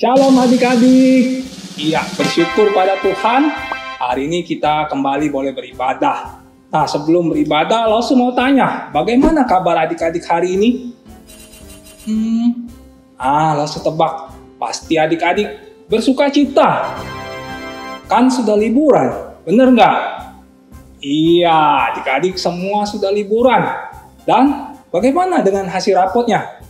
Shalom adik-adik. Iya, bersyukur pada Tuhan. Hari ini kita kembali boleh beribadah. Nah, sebelum beribadah, Lausu mau tanya, bagaimana kabar adik-adik hari ini? Lausu tebak. Pasti adik-adik bersuka cita. Kan sudah liburan, bener nggak? Iya, adik-adik semua sudah liburan. Dan bagaimana dengan hasil rapotnya?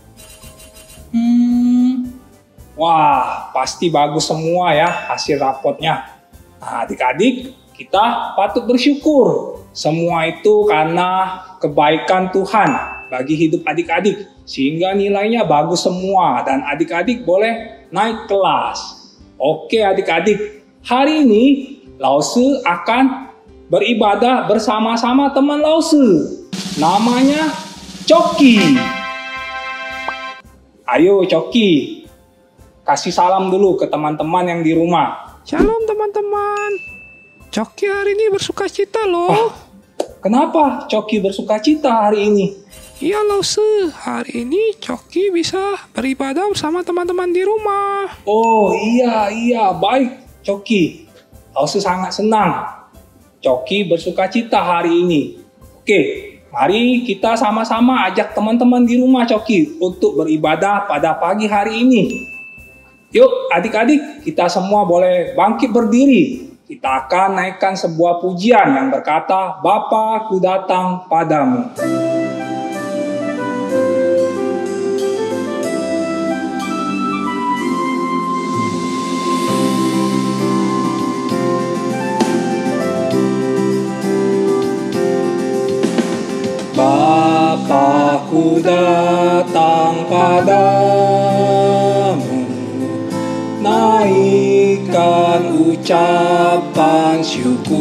Wah, pasti bagus semua ya hasil rapotnya. Nah, adik-adik, kita patut bersyukur. Semua itu karena kebaikan Tuhan bagi hidup adik-adik. Sehingga nilainya bagus semua dan adik-adik boleh naik kelas. Oke adik-adik, hari ini Lausu akan beribadah bersama-sama teman Lausu. Namanya Coki. Ayo Coki, kasih salam dulu ke teman-teman yang di rumah. Shalom teman-teman. Coki hari ini bersuka cita loh. Kenapa Coki bersuka cita hari ini? Iya Lausu, hari ini Coki bisa beribadah bersama teman-teman di rumah. Oh iya, baik Coki. Lausu sangat senang Coki bersuka cita hari ini. Oke, mari kita sama-sama ajak teman-teman di rumah Coki untuk beribadah pada pagi hari ini. Yuk adik-adik, kita semua boleh bangkit berdiri. Kita akan naikkan sebuah pujian yang berkata, Bapa ku datang padamu. Bapa ku datang padamu, naikkan ucapan syukur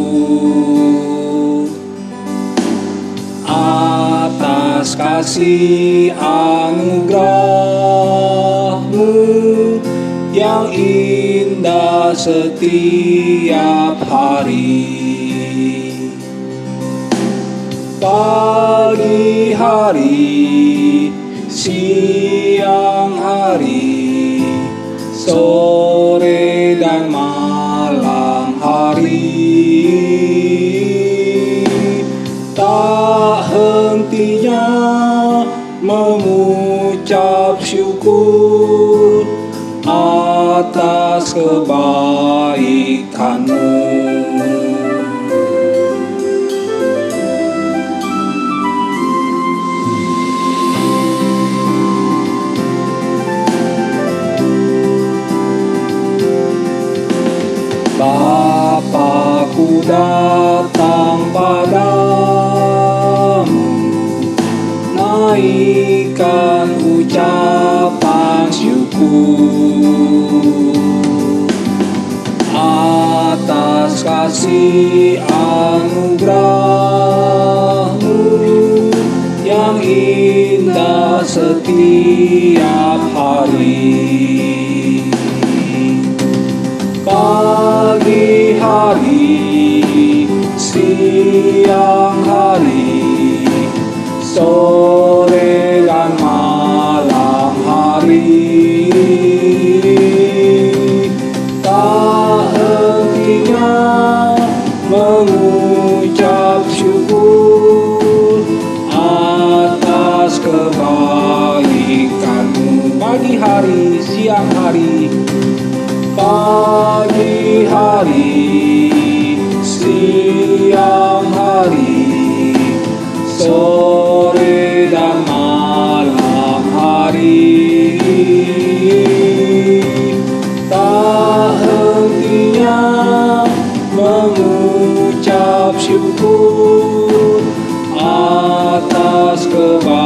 atas kasih anugerah-Mu yang indah setiap hari. Pagi hari, siang hari, sore dan malam hari, tak hentinya mengucap syukur atas kebaikan-Mu. Bapa ku datang padamu, naikkan ucapan syukur atas kasih anugerah-Mu yang indah setiap hari. Pagi hari, siang hari, sore dan malam hari, tak hentinya mengucap syukur atas kebaikan-Mu. Pagi hari, siang hari, pagi hari, siang hari, sore dan malam hari, tak hentinya mengucap syukur atas kebaikan-Mu.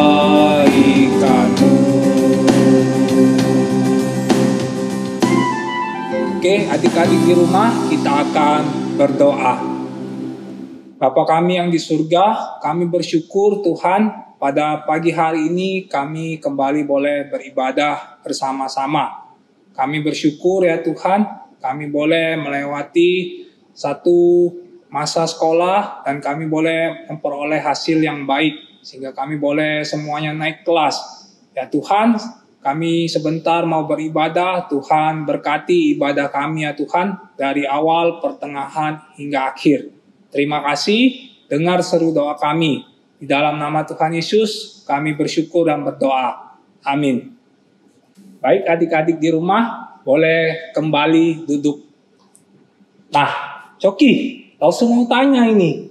Oke, adik-adik di rumah, kita akan berdoa. Bapa kami yang di surga, kami bersyukur Tuhan, pada pagi hari ini kami kembali boleh beribadah bersama-sama. Kami bersyukur ya Tuhan, kami boleh melewati satu masa sekolah dan kami boleh memperoleh hasil yang baik, sehingga kami boleh semuanya naik kelas. Ya Tuhan, kami sebentar mau beribadah. Tuhan berkati ibadah kami ya Tuhan, dari awal, pertengahan, hingga akhir. Terima kasih, dengar seru doa kami. Di dalam nama Tuhan Yesus, kami bersyukur dan berdoa. Amin. Baik adik-adik di rumah, boleh kembali duduk. Nah, Coki, langsung mau tanya ini.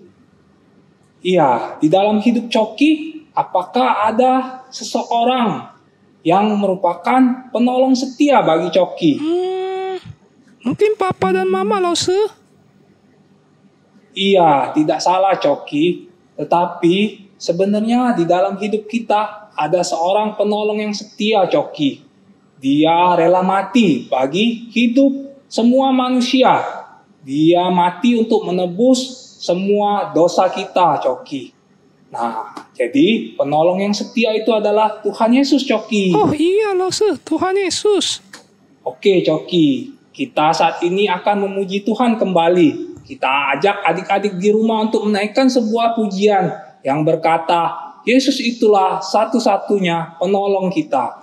Iya, di dalam hidup Coki, apakah ada seseorang yang merupakan penolong setia bagi Coki? Mungkin papa dan mama, Lause. Iya, tidak salah Coki. Tetapi sebenarnya di dalam hidup kita ada seorang penolong yang setia Coki. Dia rela mati bagi hidup semua manusia. Dia mati untuk menebus semua dosa kita Coki. Nah, jadi penolong yang setia itu adalah Tuhan Yesus Coki. Oh iya Lause, Tuhan Yesus. Oke Coki, kita saat ini akan memuji Tuhan kembali. Kita ajak adik-adik di rumah untuk menaikkan sebuah pujian yang berkata, Yesus itulah satu-satunya penolong kita.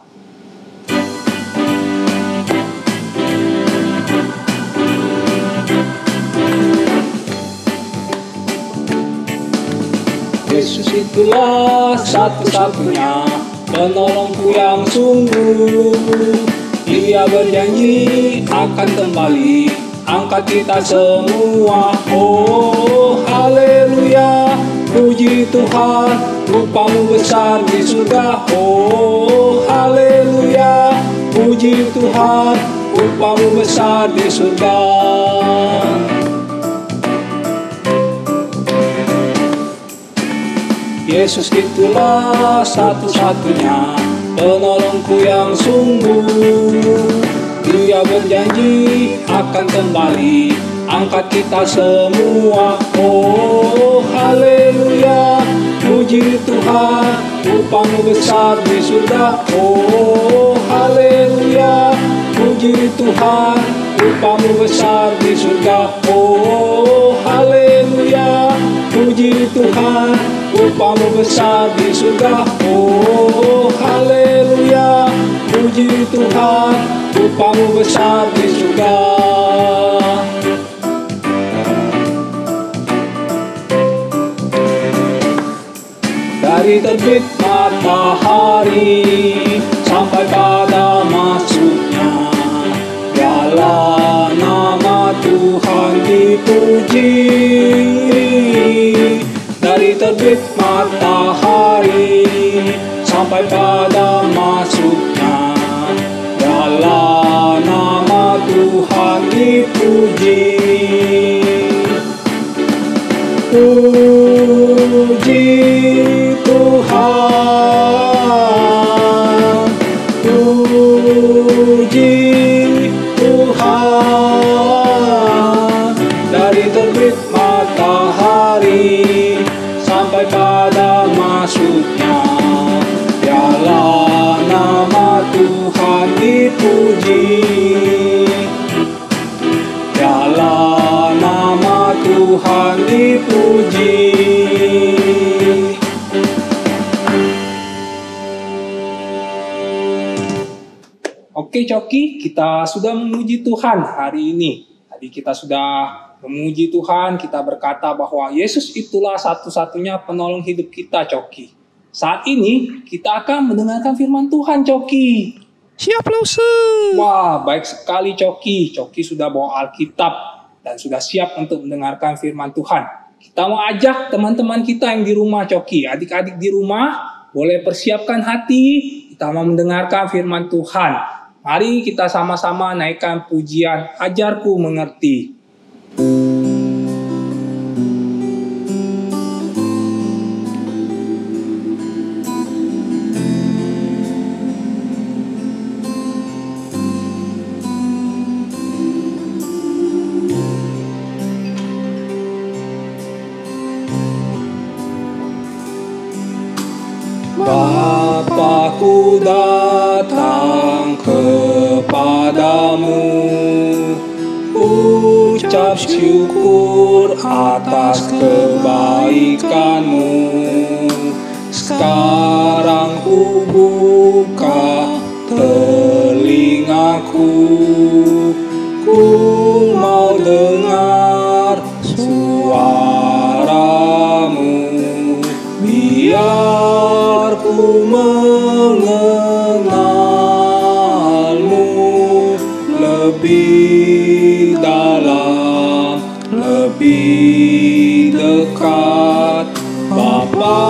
Yesus itulah satu-satunya penolongku yang sungguh. Dia berjanji akan kembali angkat kita semua. Oh haleluya, puji Tuhan, rupamu besar di surga. Oh haleluya, puji Tuhan, rupamu besar di surga. Yesus itulah satu-satunya penolongku yang sungguh. Dia berjanji akan kembali angkat kita semua. Oh haleluya, puji Tuhan, rupamu besar di surga. Oh haleluya, puji Tuhan, rupamu besar di surga. Oh haleluya, puji Tuhan, rupamu besar di surga. Oh haleluya, puji Tuhan, rupamu besar di surga. Dari terbit matahari sampai pada masuknya, biarlah nama Tuhan dipuji. Dari terbit matahari sampai pada masuknya, biarlah nama Tuhan dipuji. Puji Tuhan, puji Tuhan. Dari terbit matahari sampai pada masuknya, biarlah nama Tuhan dipuji. Biarlah nama Tuhan dipuji. Oke Coki, kita sudah memuji Tuhan hari ini. Tadi kita sudah memuji Tuhan, kita berkata bahwa Yesus itulah satu-satunya penolong hidup kita, Coki. Saat ini kita akan mendengarkan firman Tuhan, Coki. Siap Lause. Wah, baik sekali Coki. Coki sudah bawa Alkitab dan sudah siap untuk mendengarkan firman Tuhan. Kita mau ajak teman-teman kita yang di rumah, Coki. Adik-adik di rumah, boleh persiapkan hati. Kita mau mendengarkan firman Tuhan. Mari kita sama-sama naikkan pujian Ajarku Mengerti. Bapa-Ku datang kepadamu, ucap syukur atas kebaikanmu. Sekarang Ku buka mengenalmu lebih dalam, lebih dekat. Bapa,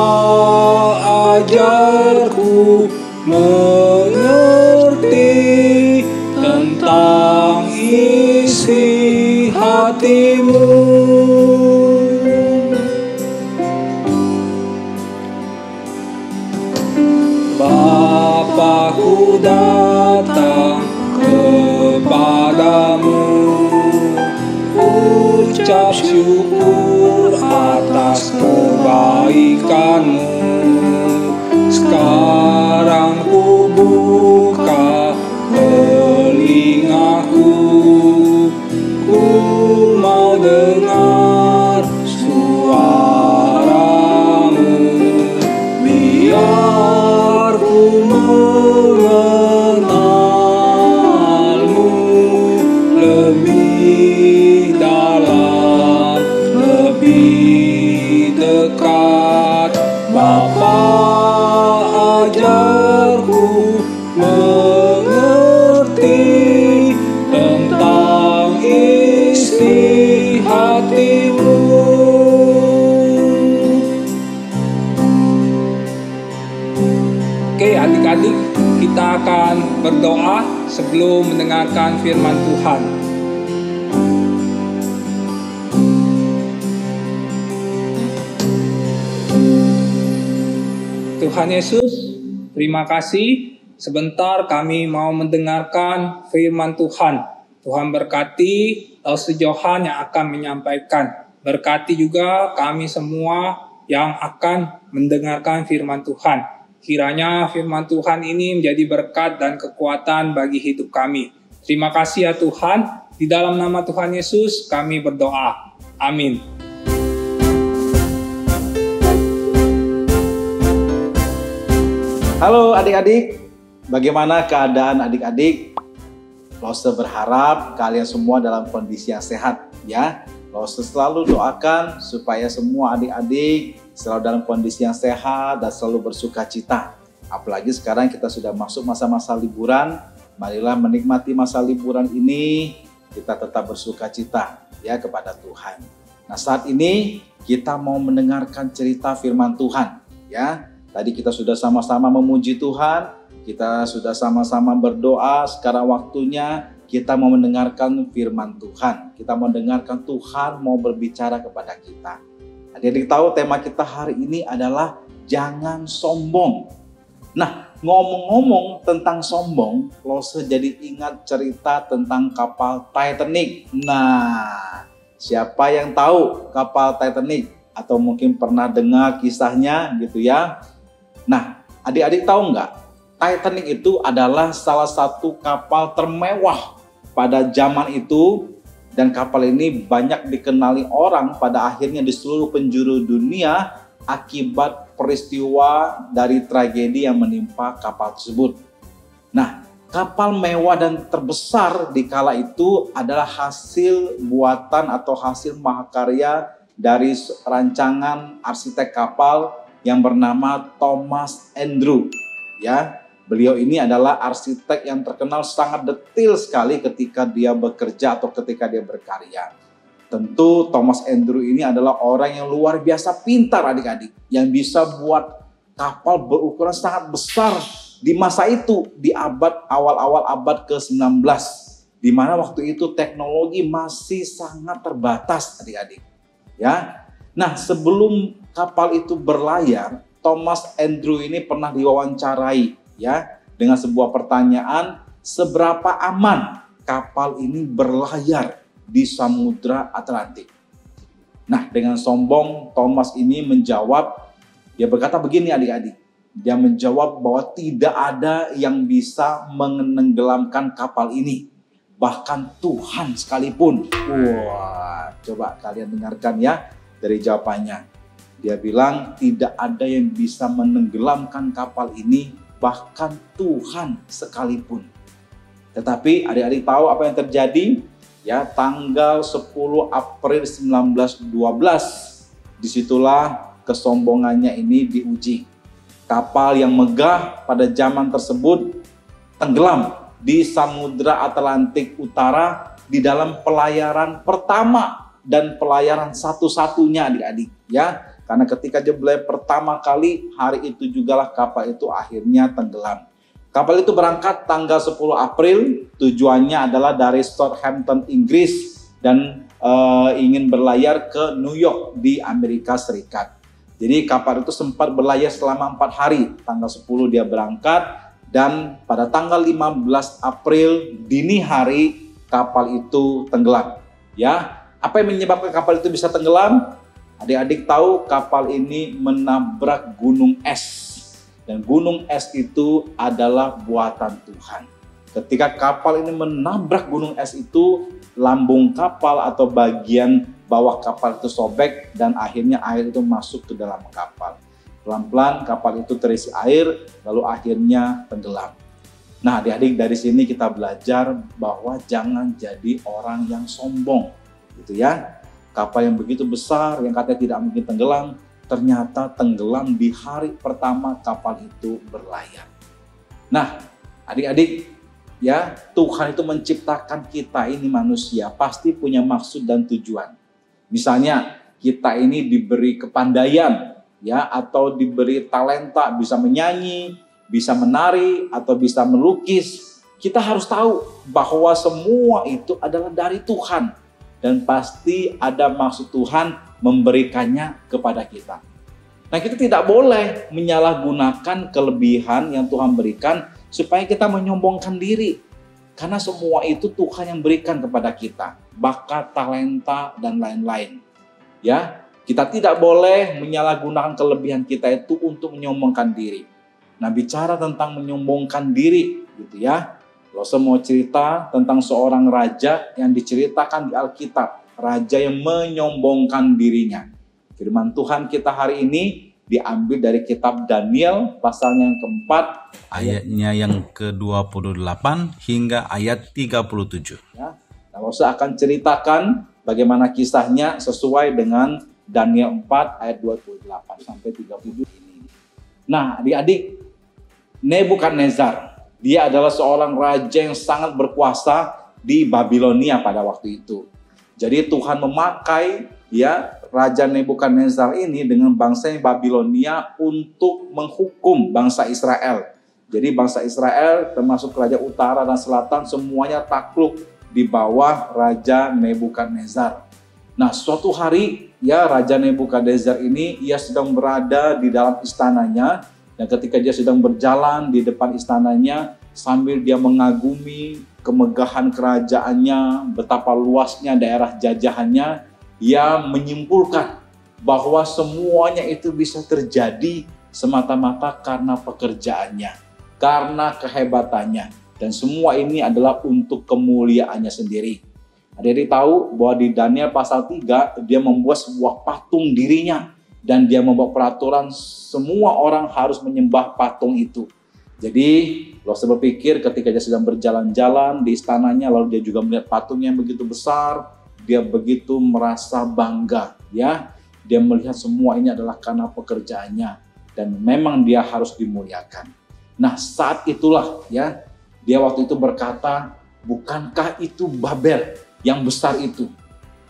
ajarku mengerti tentang isi hatimu. Bapa, ku datang kepadamu, ucap syukur atas kebaikanmu. Sekarang ku buka telingaku, ku mau dengar suaramu. Biar ku mengenalmu lebih dalam, lebih dekat. Bapa, ajarku mengerti tentang isi hatimu. Oke adik-adik, kita akan berdoa sebelum mendengarkan firman Tuhan. Tuhan Yesus, terima kasih sebentar kami mau mendengarkan firman Tuhan. Tuhan berkati Elsie Johan yang akan menyampaikan. Berkati juga kami semua yang akan mendengarkan firman Tuhan. Kiranya firman Tuhan ini menjadi berkat dan kekuatan bagi hidup kami. Terima kasih ya Tuhan. Di dalam nama Tuhan Yesus kami berdoa. Amin. Halo adik-adik, bagaimana keadaan adik-adik? Lose berharap kalian semua dalam kondisi yang sehat ya. Lose selalu doakan supaya semua adik-adik selalu dalam kondisi yang sehat dan selalu bersuka cita. Apalagi sekarang kita sudah masuk masa-masa liburan, marilah menikmati masa liburan ini, kita tetap bersuka cita ya kepada Tuhan. Nah saat ini kita mau mendengarkan cerita firman Tuhan ya. Tadi kita sudah sama-sama memuji Tuhan, kita sudah sama-sama berdoa, sekarang waktunya kita mau mendengarkan firman Tuhan. Kita mau mendengarkan Tuhan mau berbicara kepada kita. Adik-adik tahu tema kita hari ini adalah jangan sombong. Nah, ngomong-ngomong tentang sombong, Lose jadi ingat cerita tentang kapal Titanic. Nah, siapa yang tahu kapal Titanic? Atau mungkin pernah dengar kisahnya gitu ya. Nah, adik-adik tahu nggak? Titanic itu adalah salah satu kapal termewah pada zaman itu. Dan kapal ini banyak dikenali orang pada akhirnya di seluruh penjuru dunia akibat peristiwa dari tragedi yang menimpa kapal tersebut. Nah, kapal mewah dan terbesar di kala itu adalah hasil buatan atau hasil mahakarya dari rancangan arsitek kapal yang bernama Thomas Andrew. Ya, beliau ini adalah arsitek yang terkenal sangat detail sekali ketika dia bekerja atau ketika dia berkarya. Tentu Thomas Andrew ini adalah orang yang luar biasa pintar adik-adik, yang bisa buat kapal berukuran sangat besar di masa itu, di awal-awal abad ke-19, di mana waktu itu teknologi masih sangat terbatas adik-adik. Ya. Nah, sebelum kapal itu berlayar, Thomas Andrew ini pernah diwawancarai ya dengan sebuah pertanyaan, seberapa aman kapal ini berlayar di Samudra Atlantik. Nah, dengan sombong Thomas ini menjawab, dia berkata begini adik-adik. Dia menjawab bahwa tidak ada yang bisa menenggelamkan kapal ini, bahkan Tuhan sekalipun. Wah, coba kalian dengarkan ya dari jawabannya. Dia bilang tidak ada yang bisa menenggelamkan kapal ini, bahkan Tuhan sekalipun. Tetapi adik-adik tahu apa yang terjadi? Ya, tanggal 10 April 1912, disitulah kesombongannya ini diuji. Kapal yang megah pada zaman tersebut tenggelam di Samudra Atlantik Utara di dalam pelayaran pertama dan pelayaran satu-satunya adik-adik ya. Karena ketika dia belayar pertama kali, hari itu jugalah kapal itu akhirnya tenggelam. Kapal itu berangkat tanggal 10 April, tujuannya adalah dari Southampton, Inggris dan ingin berlayar ke New York di Amerika Serikat. Jadi kapal itu sempat berlayar selama 4 hari, tanggal 10 dia berangkat dan pada tanggal 15 April dini hari kapal itu tenggelam. Ya, apa yang menyebabkan kapal itu bisa tenggelam? Adik-adik tahu kapal ini menabrak gunung es. Dan gunung es itu adalah buatan Tuhan. Ketika kapal ini menabrak gunung es itu, lambung kapal atau bagian bawah kapal itu sobek dan akhirnya air itu masuk ke dalam kapal. Pelan-pelan kapal itu terisi air, lalu akhirnya tenggelam. Nah, adik-adik, dari sini kita belajar bahwa jangan jadi orang yang sombong, gitu ya. Kapal yang begitu besar, yang katanya tidak mungkin tenggelam, ternyata tenggelam di hari pertama kapal itu berlayar. Nah, adik-adik, ya, Tuhan itu menciptakan kita ini manusia, pasti punya maksud dan tujuan. Misalnya, kita ini diberi kepandaian, ya, atau diberi talenta, bisa menyanyi, bisa menari, atau bisa melukis. Kita harus tahu bahwa semua itu adalah dari Tuhan. Dan pasti ada maksud Tuhan memberikannya kepada kita. Nah, kita tidak boleh menyalahgunakan kelebihan yang Tuhan berikan supaya kita menyombongkan diri. Karena semua itu Tuhan yang berikan kepada kita. Bakat, talenta, dan lain-lain. Ya, kita tidak boleh menyalahgunakan kelebihan kita itu untuk menyombongkan diri. Nah, bicara tentang menyombongkan diri, gitu ya. Kalau saya mau cerita tentang seorang raja yang diceritakan di Alkitab. Raja yang menyombongkan dirinya. Firman Tuhan kita hari ini diambil dari kitab Daniel pasalnya yang keempat. Ayatnya yang ke-28 hingga ayat 37. Ya, nah, saya akan ceritakan bagaimana kisahnya sesuai dengan Daniel 4 ayat 28 sampai 37 ini. Nah, adik-adik, Nebukadnezar. Dia adalah seorang raja yang sangat berkuasa di Babilonia pada waktu itu. Jadi Tuhan memakai ya Raja Nebukadnezar ini dengan bangsa Babilonia untuk menghukum bangsa Israel. Jadi bangsa Israel termasuk Raja Utara dan Selatan semuanya takluk di bawah Raja Nebukadnezar. Nah, suatu hari ya Raja Nebukadnezar ini ia sedang berada di dalam istananya. Dan ketika dia sedang berjalan di depan istananya, sambil dia mengagumi kemegahan kerajaannya, betapa luasnya daerah jajahannya, ia menyimpulkan bahwa semuanya itu bisa terjadi semata-mata karena pekerjaannya, karena kehebatannya. Dan semua ini adalah untuk kemuliaannya sendiri. Adik-adik tahu bahwa di Daniel pasal 3, dia membuat sebuah patung dirinya. Dan dia membuat peraturan semua orang harus menyembah patung itu. Jadi, kalau saya berpikir ketika dia sedang berjalan-jalan di istananya, lalu dia juga melihat patungnya yang begitu besar, dia begitu merasa bangga. Ya, dia melihat semua ini adalah karena pekerjaannya. Dan memang dia harus dimuliakan. Nah, saat itulah ya, dia waktu itu berkata, bukankah itu Babel yang besar itu?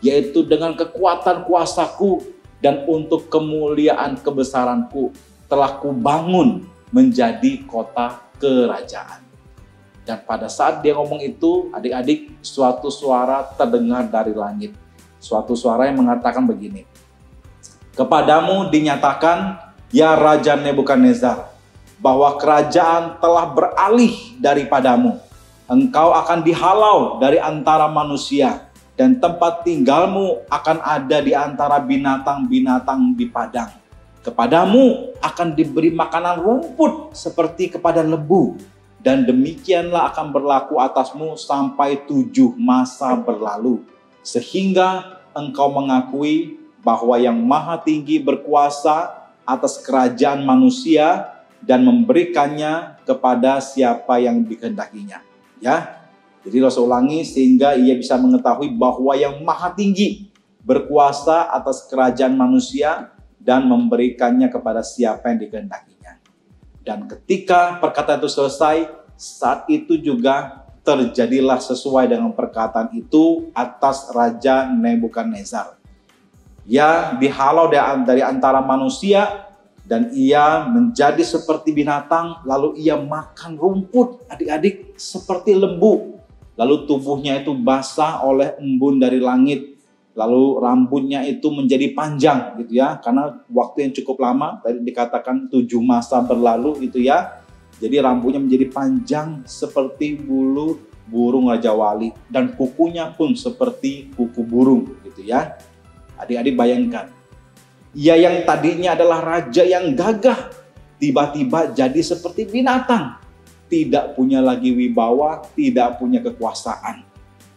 Yaitu dengan kekuatan kuasaku, dan untuk kemuliaan kebesaranku telah kubangun menjadi kota kerajaan. Dan pada saat dia ngomong itu, adik-adik, suatu suara terdengar dari langit. Suatu suara yang mengatakan begini, kepadamu dinyatakan, ya Raja Nebukadnezar, bahwa kerajaan telah beralih daripadamu. Engkau akan dihalau dari antara manusia, dan tempat tinggalmu akan ada di antara binatang-binatang di padang. Kepadamu akan diberi makanan rumput seperti kepada lebu. Dan demikianlah akan berlaku atasmu sampai 7 masa berlalu. Sehingga engkau mengakui bahwa yang Maha Tinggi berkuasa atas kerajaan manusia dan memberikannya kepada siapa yang dikehendakinya. Ya. Jadi saya ulangi, sehingga ia bisa mengetahui bahwa yang Maha Tinggi berkuasa atas kerajaan manusia dan memberikannya kepada siapa yang dikehendakinya. Dan ketika perkataan itu selesai, saat itu juga terjadilah sesuai dengan perkataan itu atas Raja Nebukadnezar. Ia dihalau dari antara manusia dan ia menjadi seperti binatang, lalu ia makan rumput, adik-adik, seperti lembu. Lalu tubuhnya itu basah oleh embun dari langit. Lalu rambutnya itu menjadi panjang gitu ya, karena waktu yang cukup lama, tadi dikatakan 7 masa berlalu gitu ya. Jadi rambutnya menjadi panjang seperti bulu burung Raja Wali dan kukunya pun seperti kuku burung gitu ya. Adik-adik bayangkan, ia yang tadinya adalah raja yang gagah, tiba-tiba jadi seperti binatang. Tidak punya lagi wibawa, tidak punya kekuasaan.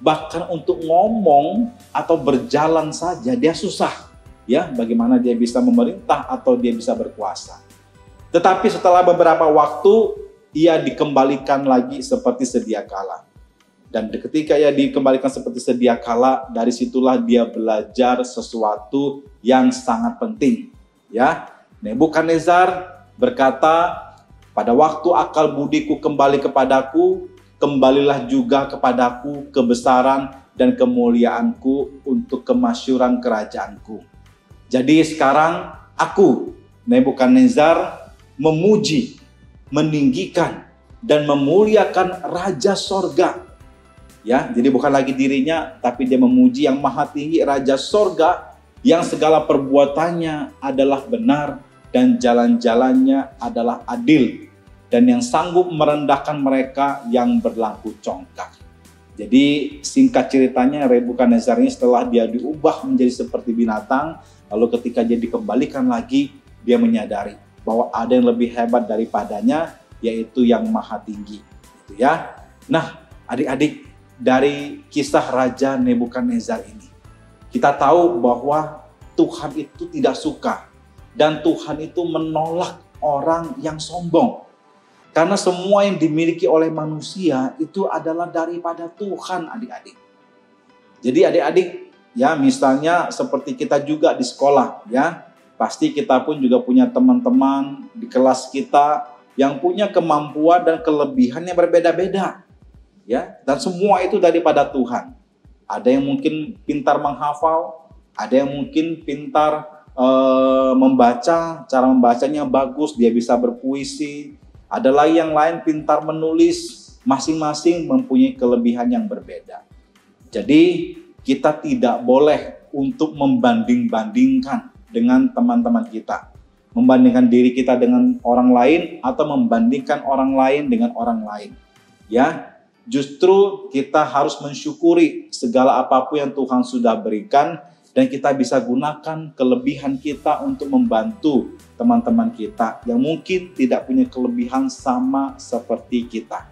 Bahkan untuk ngomong atau berjalan saja dia susah. Ya, bagaimana dia bisa memerintah atau dia bisa berkuasa. Tetapi setelah beberapa waktu ia dikembalikan lagi seperti sedia kala. Dan ketika ia dikembalikan seperti sedia kala, dari situlah dia belajar sesuatu yang sangat penting. Ya, Nebukadnezar berkata, pada waktu akal budiku kembali kepadaku, kembalilah juga kepadaku kebesaran dan kemuliaanku untuk kemasyhuran kerajaanku. Jadi sekarang aku, Nebukadnezar, memuji, meninggikan, dan memuliakan Raja Sorga. Ya, jadi bukan lagi dirinya, tapi dia memuji yang maha tinggi, Raja Sorga, yang segala perbuatannya adalah benar dan jalan-jalannya adalah adil, dan yang sanggup merendahkan mereka yang berlaku congkak. Jadi singkat ceritanya, Nebukadnezar ini setelah dia diubah menjadi seperti binatang, lalu ketika dia dikembalikan lagi, dia menyadari bahwa ada yang lebih hebat daripadanya, yaitu yang maha tinggi. Gitu ya. Nah, adik-adik, dari kisah Raja Nebukadnezar ini, kita tahu bahwa Tuhan itu tidak suka dan Tuhan itu menolak orang yang sombong. Karena semua yang dimiliki oleh manusia itu adalah daripada Tuhan, adik-adik. Jadi adik-adik, ya misalnya seperti kita juga di sekolah, ya pasti kita pun juga punya teman-teman di kelas kita yang punya kemampuan dan kelebihan yang berbeda-beda, ya. Dan semua itu daripada Tuhan. Ada yang mungkin pintar menghafal, ada yang mungkin pintar membaca, cara membacanya bagus, dia bisa berpuisi. Ada lagi yang lain pintar menulis, masing-masing mempunyai kelebihan yang berbeda. Jadi kita tidak boleh untuk membanding-bandingkan dengan teman-teman kita. Membandingkan diri kita dengan orang lain atau membandingkan orang lain dengan orang lain. Ya, justru kita harus mensyukuri segala apapun yang Tuhan sudah berikan dan kita bisa gunakan kelebihan kita untuk membantu teman-teman kita yang mungkin tidak punya kelebihan sama seperti kita.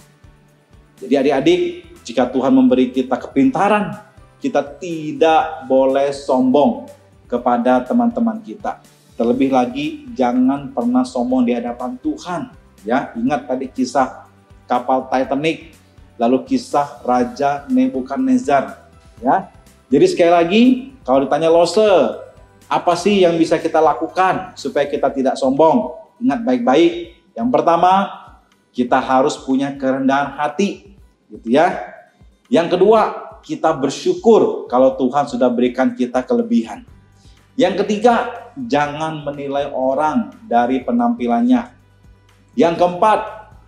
Jadi adik-adik, jika Tuhan memberi kita kepintaran, kita tidak boleh sombong kepada teman-teman kita. Terlebih lagi, jangan pernah sombong di hadapan Tuhan. Ya, ingat tadi kisah kapal Titanic, lalu kisah Raja Nebukadnezar. Ya, jadi sekali lagi, kalau ditanya Lose, apa sih yang bisa kita lakukan supaya kita tidak sombong? Ingat baik-baik. Yang pertama, kita harus punya kerendahan hati, gitu ya. Yang kedua, kita bersyukur kalau Tuhan sudah berikan kita kelebihan. Yang ketiga, jangan menilai orang dari penampilannya. Yang keempat,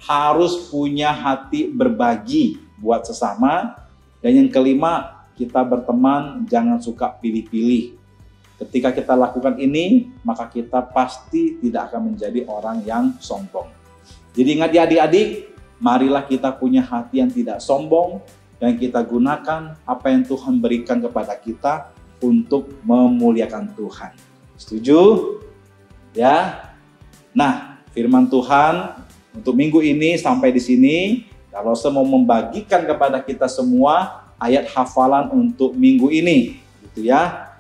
harus punya hati berbagi buat sesama. Dan yang kelima, kita berteman jangan suka pilih-pilih. Ketika kita lakukan ini, maka kita pasti tidak akan menjadi orang yang sombong. Jadi ingat ya adik-adik, marilah kita punya hati yang tidak sombong dan kita gunakan apa yang Tuhan berikan kepada kita untuk memuliakan Tuhan. Setuju? Ya. Nah, firman Tuhan untuk minggu ini sampai di sini. Kalau saya mau membagikan kepada kita semua ayat hafalan untuk minggu ini, gitu ya.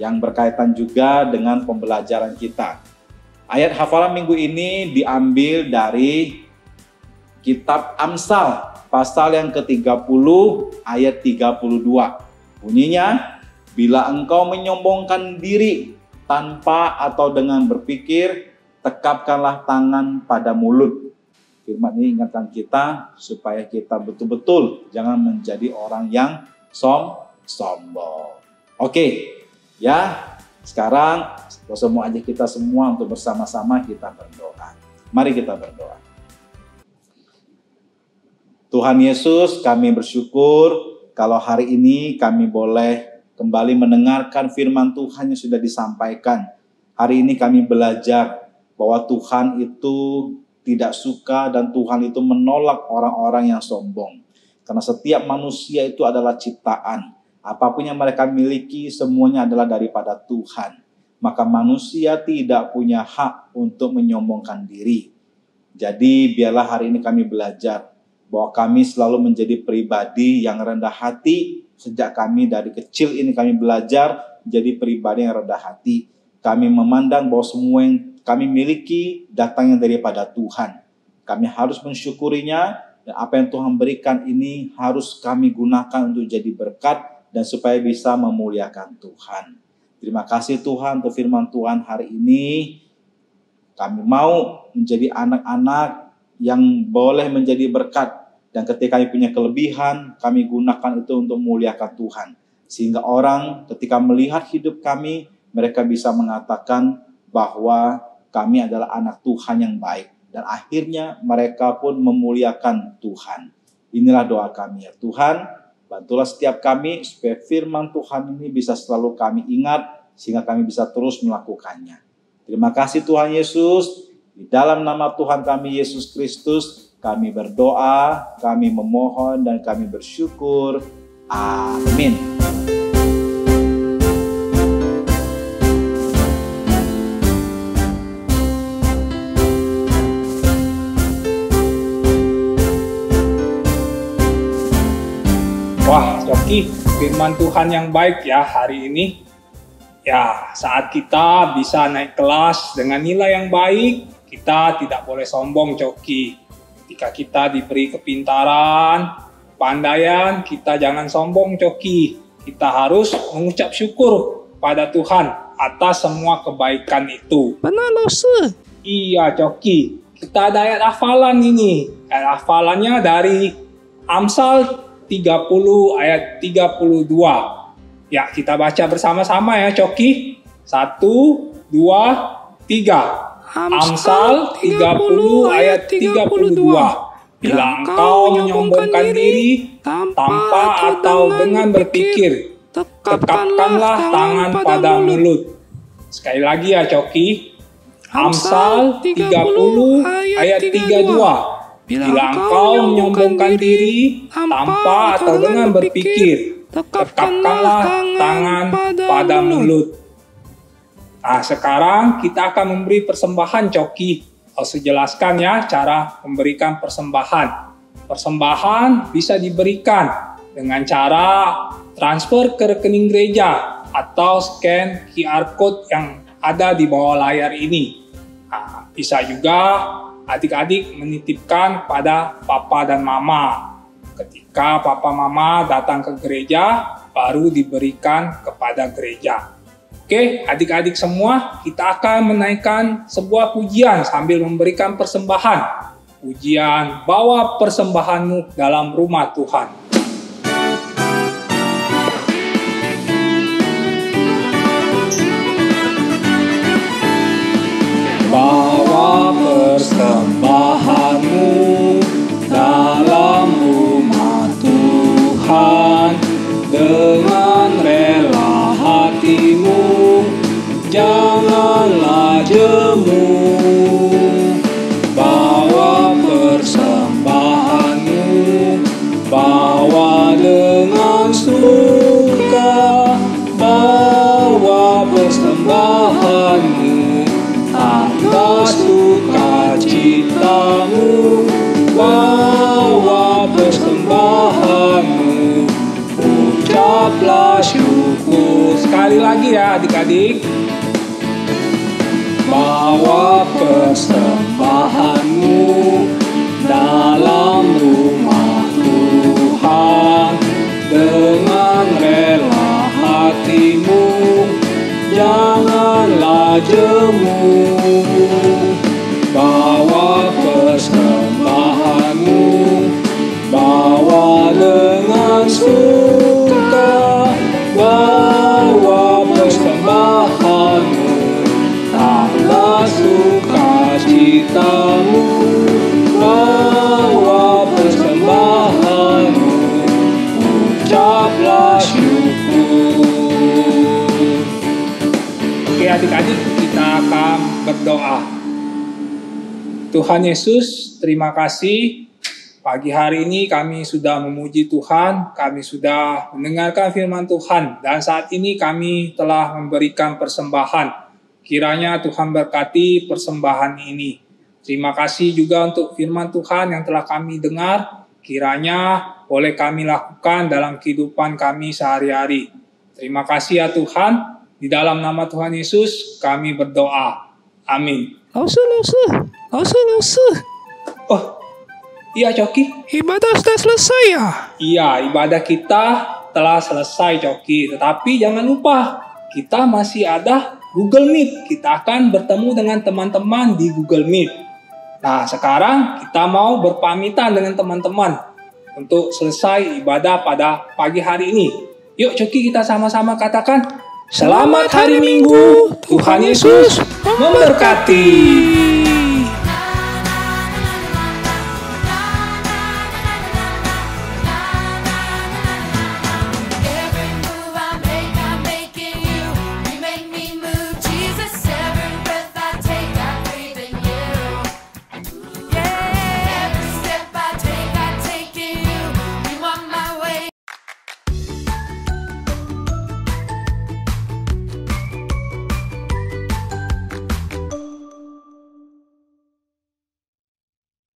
Yang berkaitan juga dengan pembelajaran kita. Ayat hafalan minggu ini diambil dari kitab Amsal pasal yang ke-30 ayat 32. Bunyinya, bila engkau menyombongkan diri tanpa atau dengan berpikir, tekapkanlah tangan pada mulut. Firman ini ingatkan kita supaya kita betul-betul jangan menjadi orang yang sombong. Oke, ya. Sekarang semua ajak kita semua untuk bersama-sama kita berdoa. Mari kita berdoa. Tuhan Yesus, kami bersyukur kalau hari ini kami boleh kembali mendengarkan firman Tuhan yang sudah disampaikan. Hari ini kami belajar bahwa Tuhan itu tidak suka dan Tuhan itu menolak orang-orang yang sombong. Karena setiap manusia itu adalah ciptaan. Apapun yang mereka miliki semuanya adalah daripada Tuhan. Maka manusia tidak punya hak untuk menyombongkan diri. Jadi biarlah hari ini kami belajar bahwa kami selalu menjadi pribadi yang rendah hati. Sejak kami dari kecil ini kami belajar menjadi pribadi yang rendah hati. Kami memandang bahwa semua yang kami miliki datangnya daripada Tuhan. Kami harus mensyukurinya dan apa yang Tuhan berikan ini harus kami gunakan untuk jadi berkat dan supaya bisa memuliakan Tuhan. Terima kasih Tuhan untuk firman Tuhan hari ini. Kami mau menjadi anak-anak yang boleh menjadi berkat dan ketika kami punya kelebihan, kami gunakan itu untuk memuliakan Tuhan. Sehingga orang ketika melihat hidup kami, mereka bisa mengatakan bahwa kami adalah anak Tuhan yang baik. Dan akhirnya mereka pun memuliakan Tuhan. Inilah doa kami ya Tuhan. Bantulah setiap kami supaya firman Tuhan ini bisa selalu kami ingat. Sehingga kami bisa terus melakukannya. Terima kasih Tuhan Yesus. Di dalam nama Tuhan kami Yesus Kristus. Kami berdoa, kami memohon dan kami bersyukur. Amin. Wah, Coki, firman Tuhan yang baik ya hari ini. Ya, saat kita bisa naik kelas dengan nilai yang baik, kita tidak boleh sombong, Coki. Ketika kita diberi kepintaran, pandaian, kita jangan sombong, Coki. Kita harus mengucap syukur pada Tuhan atas semua kebaikan itu. Benar, Lose. Iya, Coki. Kita ada ayat hafalan ini. Ayat hafalannya dari Amsal 30 ayat 32. Ya, kita baca bersama-sama ya, Coki. 1, 2, 3. Amsal 30 ayat 32. Bila engkau menyombongkan diri tanpa atau dengan berpikir, tekapkanlah tangan pada mulut. Sekali lagi ya, Coki. Amsal 30 ayat 32. Bila engkau menyombongkan diri tanpa atau dengan berpikir, tekapkanlah tangan pada mulut. Nah, sekarang kita akan memberi persembahan, Coki. Harus jelaskan ya cara memberikan persembahan. Persembahan bisa diberikan dengan cara transfer ke rekening gereja atau scan QR Code yang ada di bawah layar ini. Nah, bisa juga adik-adik menitipkan pada papa dan mama. Ketika papa mama datang ke gereja, baru diberikan kepada gereja. Oke, adik-adik semua, kita akan menaikkan sebuah pujian sambil memberikan persembahan. Pujian, bawa persembahanmu dalam rumah Tuhan. Bawa persembahanmu dalam rumah Tuhan dengan rela hatimu, janganlah jemu. Bawa persembahanmu, bawa dengan suka, bawa persembahanmu atas sukacitamu, bawa persembahanmu, ucaplah syukur. Sekali lagi ya adik-adik. Bawa persembahanmu dalam rumah Tuhan dengan rela hatimu, janganlah jemu. sukacitamu, bawa persembahanmu, ucaplah syukur. Oke adik-adik, kita akan berdoa. Tuhan Yesus, terima kasih. Pagi hari ini kami sudah memuji Tuhan, kami sudah mendengarkan firman Tuhan, dan saat ini kami telah memberikan persembahan. Kiranya Tuhan berkati persembahan ini. Terima kasih juga untuk firman Tuhan yang telah kami dengar, kiranya boleh kami lakukan dalam kehidupan kami sehari-hari. Terima kasih ya Tuhan, di dalam nama Tuhan Yesus kami berdoa. Amin. Lause. Oh, iya Coki. Ibadah sudah selesai ya? Iya, ibadah kita telah selesai Coki. Tetapi jangan lupa, kita masih ada Google Meet. Kita akan bertemu dengan teman-teman di Google Meet. Nah, sekarang kita mau berpamitan dengan teman-teman untuk selesai ibadah pada pagi hari ini. Yuk Coki, kita sama-sama katakan, Selamat Hari Minggu, Tuhan Yesus memberkati.